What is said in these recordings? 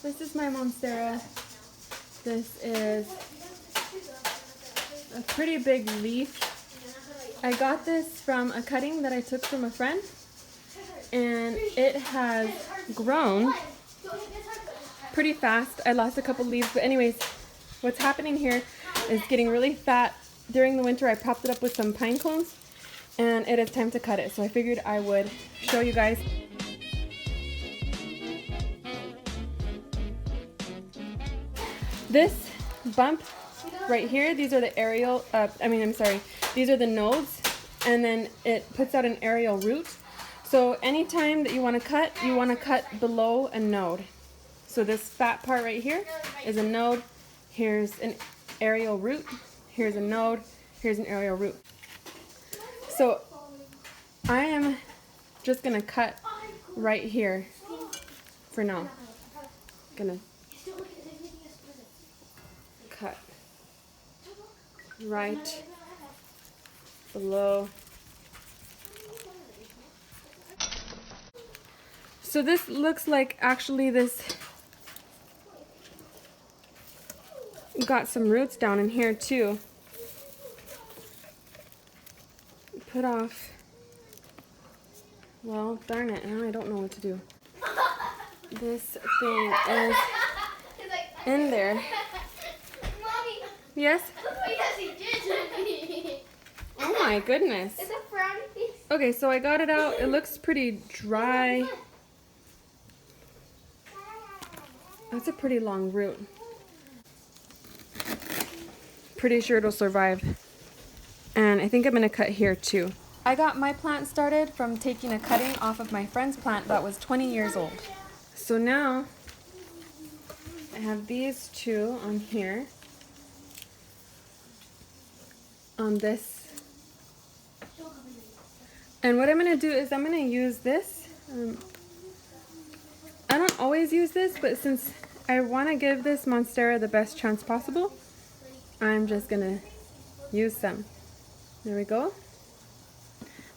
This is my Monstera. This is a pretty big leaf. I got this from a cutting that I took from a friend, and it has grown pretty fast. I lost a couple leaves, but anyways, what's happening here is getting really fat. During the winter, I propped it up with some pine cones, and it is time to cut it. So I figured I would show you guys. This bump right here, these are the ariel, these are the nodes, and then it puts out an ariel root. So anytime that you want to cut below a node. So this fat part right here is a node. Here's an ariel root. Here's a node. Here's an ariel root. So I am just going to cut right here for now. Gonna cut right below. So this looks like actually this got some roots down in here too. Put off. Well, darn it, now I don't know what to do. This thing is in there. Mommy. Yes? Yes, he did. Oh my goodness. It's a frowny face. Okay, so I got it out. It looks pretty dry. That's a pretty long root. Pretty sure it'll survive. And I think I'm going to cut here too. I got my plant started from taking a cutting off of my friend's plant that was 20 years old. So now I have these two on here. On this. And what I'm going to do is I'm going to use this. I don't always use this, but since I want to give this Monstera the best chance possible, I'm just going to use some. There we go.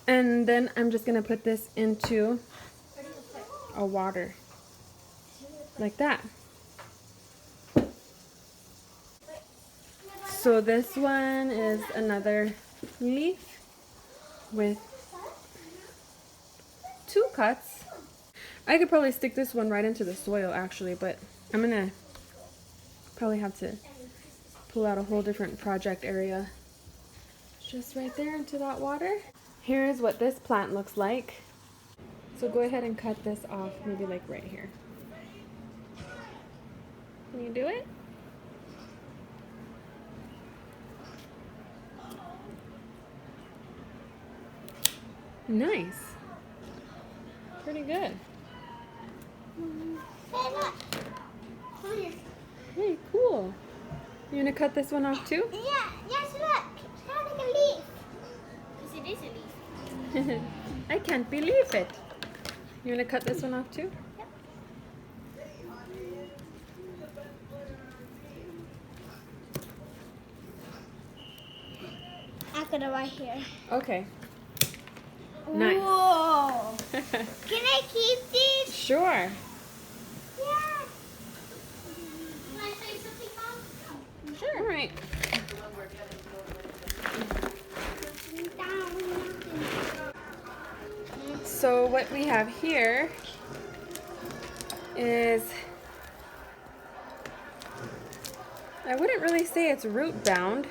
And then I'm just going to put this into a water. Like that. So this one is another leaf with 2 cuts. I could probably stick this one right into the soil actually, but I'm gonna probably have to pull out a whole different project area. Just right there into that water. Here's what this plant looks like. So go ahead and cut this off, maybe like right here. Can you do it? Nice. Pretty good. Hey, cool. You gonna cut this one off too? Yeah, yes, look. It's kind of like a leaf. Because it is a leaf. I can't believe it. You gonna cut this one off too? Yep. I'm gonna right here. Okay. Nice. Whoa. Can I keep these? Sure. Yeah. Can I say something, Mom? Sure. All right. So what we have here is, I wouldn't really say it's root bound.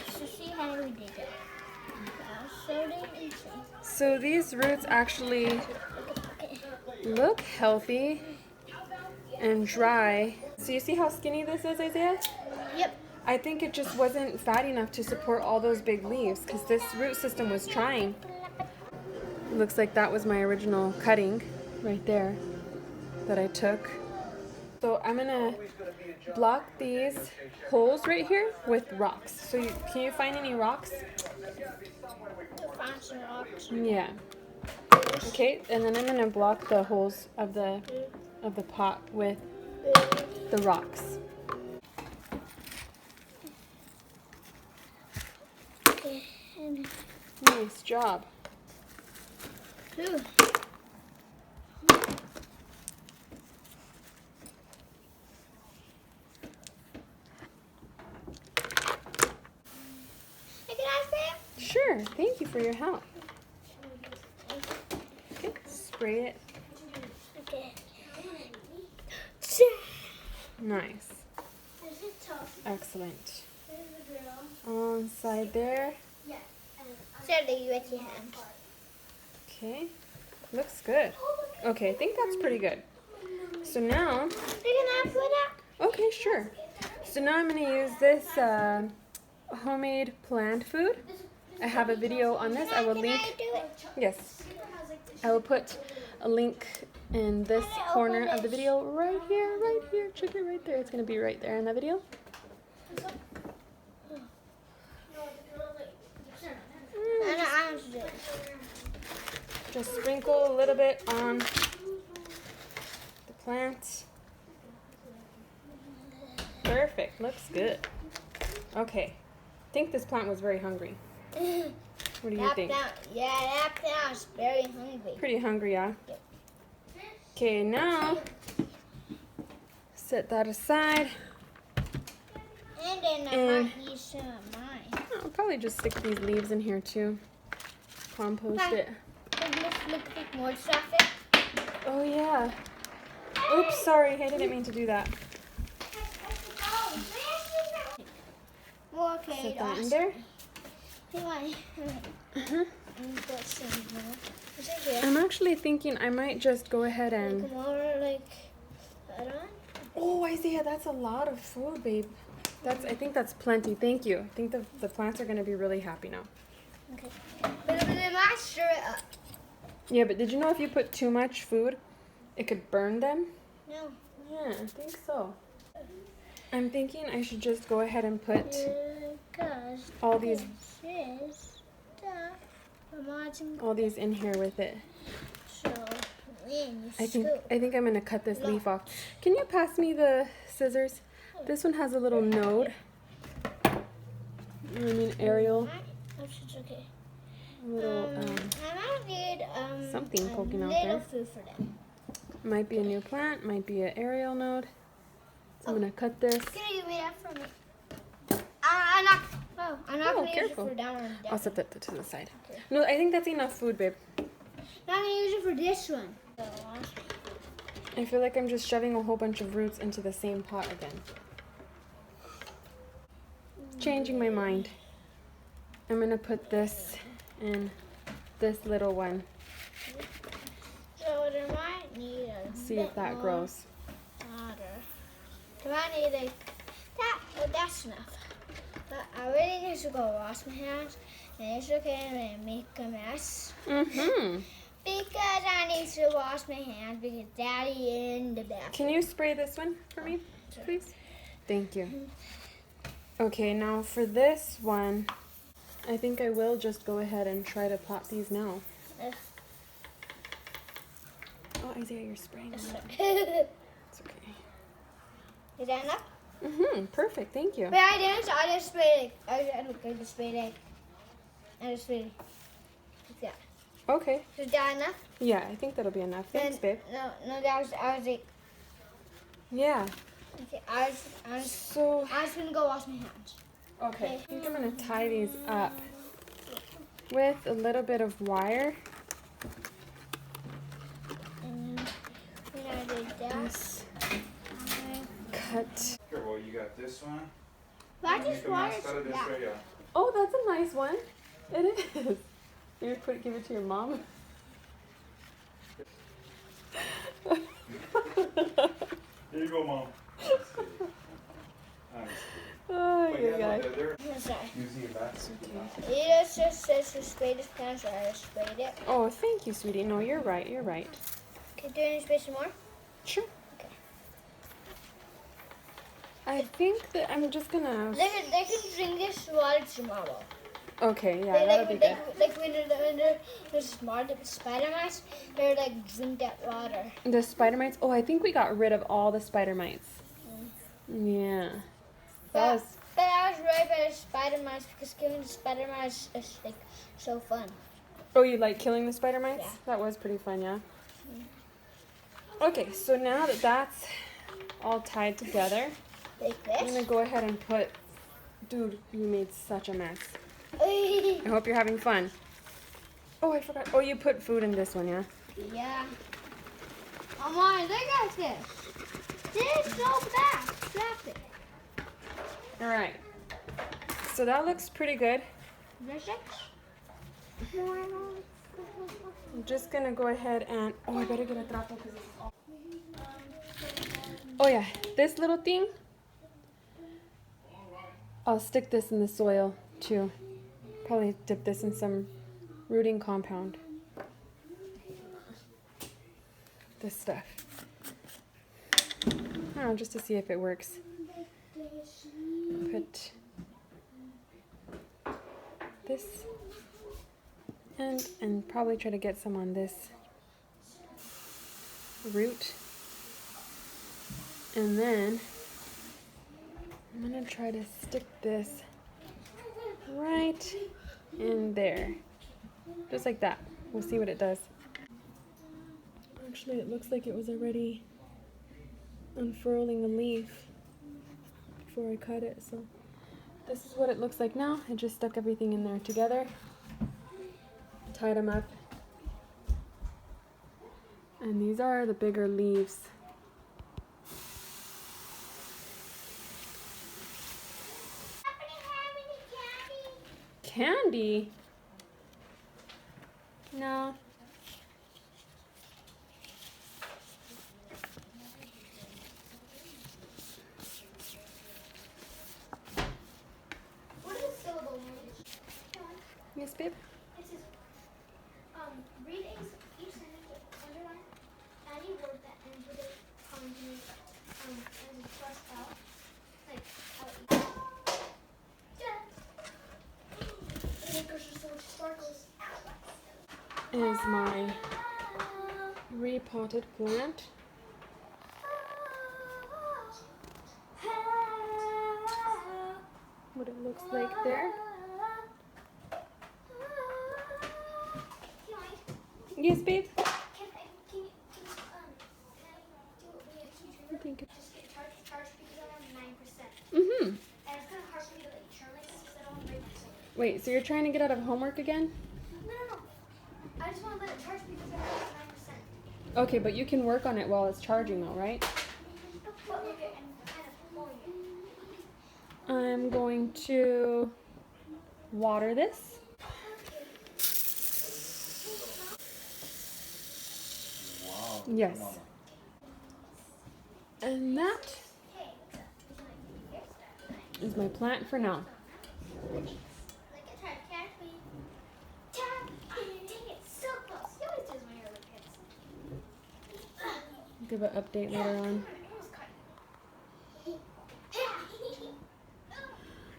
So see how we did it. So these roots actually look healthy and dry. So you see how skinny this is, Isaiah? Yep. I think it just wasn't fat enough to support all those big leaves because this root system was trying. Looks like that was my original cutting right there that I took. So I'm gonna block these holes right here with rocks. So can you find any rocks? Find some rocks. Yeah. Okay, and then I'm gonna block the holes of the pot with the rocks. Nice job. Ooh. Sure, thank you for your help. Okay, spray it. Okay. Nice. Excellent. On side there. Sadly, with your hand. Okay, looks good. Okay, I think that's pretty good. So now, You can have that. okay, sure. So now I'm going to use this homemade plant food. I have a video on this. I will link. Can I do it? Yes. I will put a link in this corner of the video right here, right here. Check it right there. It's going to be right there in the video. I want to do it. Just sprinkle a little bit on the plant. Perfect. Looks good. Okay. I think this plant was very hungry. What do you think? That plant is very hungry. Pretty hungry, yeah? Yep. Okay, now set that aside. And then I might use some of mine. I'll probably just stick these leaves in here too. Compost it. Does this look like more stuff? Oh yeah. Oops, sorry. I didn't mean to do that. More okay. Set that in there. I'm actually thinking I might just go ahead and... Oh, Isaiah, that's a lot of food, babe. I think that's plenty. Thank you. I think the plants are going to be really happy now. Okay. But I might stir it up. Yeah, but did you know if you put too much food, it could burn them? No. Yeah, I think so. I'm thinking I should just go ahead and put all these in here with it. So, I think I'm gonna cut this leaf off. Can you pass me the scissors? This one has a little node. I mean Ariel. Okay. A little I might need something poking out little there. food for them. Might be a new plant. Might be an Ariel node. So I'm gonna cut this. Can you give me that for me? I'm not gonna careful. use it for down. I'll set that to the side. Okay. No, I think that's enough food, babe. Not gonna use it for this one. I feel like I'm just shoving a whole bunch of roots into the same pot again. Changing my mind. I'm gonna put this in this little one. So there might need a See if that grows. water. There might need that's enough. But I really need to go wash my hands, and it's okay to make a mess. Mm-hmm. Because I need to wash my hands because Daddy in the bathroom. Can you spray this one for me, please? Thank you. Okay, now for this one, I think I will just go ahead and try to pot these now. Oh, Isaiah, you're spraying it. It's okay. Is that enough? Mm-hmm. Perfect. Thank you. But I didn't. I just sprayed it. I just sprayed it. I just sprayed it. Like that. Okay. Is that enough? Yeah, I think that'll be enough. Thanks, babe. No, I was like, Yeah. okay, I was gonna go wash my hands. Okay. I think I'm gonna tie these up with a little bit of wire. And then when I did that, Cut. Here, well, you got this one. why You just can wire? mask out of this Yeah. right here. Oh, that's a nice one. It is. You give it to your mom. Here you go, Mom. Oh, But you yeah, guys. they're I'm sorry. using it back. It just says to spray this plant, so I just sprayed it. Oh, thank you, sweetie. No, you're right. You're right. Okay, do you need to spray some more? Sure. Okay. I think that I'm just gonna. They can drink this water tomorrow. Okay, yeah, that'll be good. Like when they're smart, the spider mice, they're like drink that water. The spider mites. Oh, I think we got rid of all the spider mites. Yeah. That was But I was really bad at spider mice because killing the spider mice is like so fun. Oh, you like killing the spider mites? Yeah. That was pretty fun, yeah. Okay, so now that that's all tied together, Like I'm gonna this. go ahead and put. Dude, you made such a mess. I hope you're having fun. Oh, I forgot. Oh, you put food in this one, yeah? Yeah. Come on, look at this. This is so bad. Slap it. All right. So that looks pretty good. This is more. I'm just gonna go ahead and. Oh, I better get a trapo because it's all. Oh yeah, this little thing. I'll stick this in the soil too. Probably dip this in some rooting compound. This stuff. Oh, just to see if it works. Put this and probably try to get some on this root. And then I'm gonna try to stick this right in there. Just like that. We'll see what it does. Actually, it looks like it was already unfurling a leaf before I cut it. So this is what it looks like now. I just stuck everything in there together, tied them up. And these are the bigger leaves. Candy? No. What is syllable language? Yes, babe? It says, read each sentence, underline any word that ends with a consonant, as a plus L, like L-E. Is my repotted plant. What it looks like there. Yes, babe? I think it's... Mm-hmm. Wait, so you're trying to get out of homework again? No. I just want to let it charge because I have 9%. Okay, but you can work on it while it's charging though, right? But look, I'm kind of pulling it. I'm going to water this. Wow. Yes. Come on. And that is my plant for now. Look at her, catch me. Dang it, so close. He always does my hair like this. Give an update later on.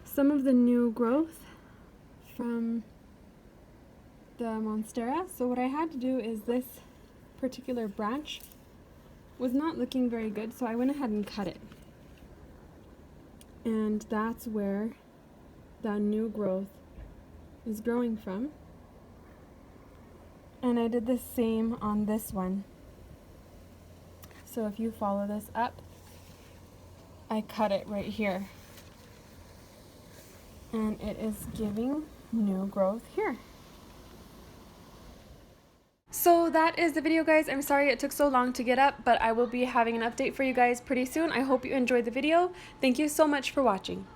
Some of the new growth from the Monstera. So what I had to do is this particular branch was not looking very good, so I went ahead and cut it. And that's where the new growth is growing from. And I did the same on this one. So if you follow this up, I cut it right here. And it is giving new growth here. So that is the video, guys. I'm sorry it took so long to get up, but I will be having an update for you guys pretty soon. I hope you enjoyed the video. Thank you so much for watching.